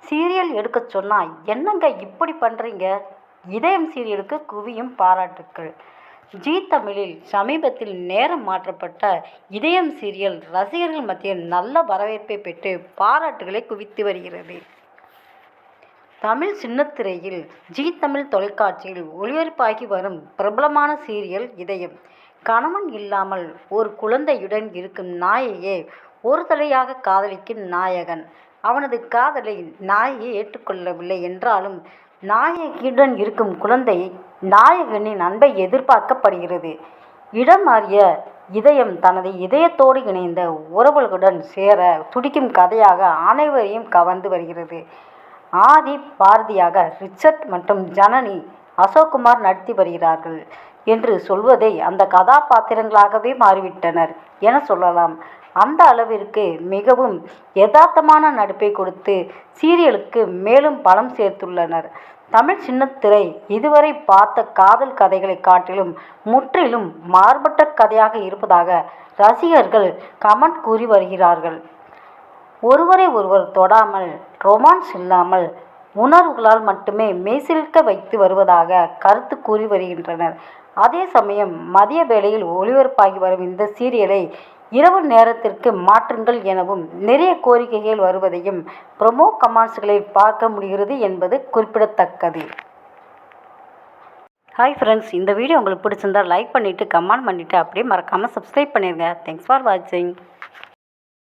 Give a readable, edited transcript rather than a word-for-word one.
Serial எடுக்க சொன்னால் என்னங்க இப்படி பண்ணுறீங்க? இதயம் சீரியலுக்கு குவியும் பாராட்டுக்கள். ஜீ தமிழில் சமீபத்தில் நேரம் மாற்றப்பட்ட இதயம் சீரியல் ரசிகர்கள் மத்தியில் நல்ல வரவேற்பை பெற்று பாராட்டுகளை குவித்து வருகிறது. தமிழ் சின்னத்திரையில் ஜீ தமிழ் தொலைக்காட்சியில் ஒளிபரப்பாகி வரும் பிரபலமான சீரியல் இதயம். கணவன் இல்லாமல் ஒரு குழந்தையுடன் இருக்கும் நாயையே ஒரு தலையாக காதலிக்கும் நாயகன். அவனது காதலை நாயகி ஏற்றுக்கொள்ளவில்லை என்றாலும் நாயகியுடன் இருக்கும் குழந்தை நாயகனின் அன்பை எதிர்பார்க்கப்படுகிறது. இடம் மாறிய இதயம் தனது இதயத்தோடு இணைந்த உறவுகளுடன் சேர துடிக்கும் கதையாக அனைவரையும் கவர்ந்து வருகிறது. ஆதி பாரதியாக ரிச்சர்ட் மற்றும் ஜனனி அசோக்குமார் நடித்து வருகிறார்கள் என்று சொல்வதை அந்த கதாபாத்திரங்களாகவே மாறிவிட்டனர் என சொல்லலாம். அந்த அளவிற்கு மிகவும் யதார்த்தமான நடிப்பை கொடுத்து சீரியலுக்கு மேலும் பலம் சேர்த்துள்ளனர். தமிழ் சின்னத்திரை இதுவரை பார்த்த காதல் கதைகளை காட்டிலும் முற்றிலும் மாறுபட்ட கதையாக இருப்பதாக ரசிகர்கள் கமெண்ட் கூறி வருகிறார்கள். ஒருவரை ஒருவர் தொடாமல், ரொமான்ஸ் இல்லாமல் உணர்வுகளால் மட்டுமே மெய்சிலிர்க்க வைத்து வருவதாக கருத்து கூறி வருகின்றனர். அதே சமயம் மதிய வேளையில் ஒளிபரப்பாகி வரும் இந்த சீரியலை இரவு நேரத்திற்கு மாற்றுங்கள் எனவும் நிறைய கோரிக்கைகள் வருவதையும் ப்ரோமோ கமெண்ட்ஸ்களில் பார்க்க முடிகிறது என்பது குறிப்பிடத்தக்கது. ஹாய் ஃப்ரெண்ட்ஸ், இந்த வீடியோ உங்களுக்கு பிடிச்சிருந்தால் லைக் பண்ணிவிட்டு கமெண்ட் பண்ணிவிட்டு அப்படியே மறக்காமல் சப்ஸ்கிரைப் பண்ணிடுங்க. தேங்க்ஸ் ஃபார் வாட்சிங்.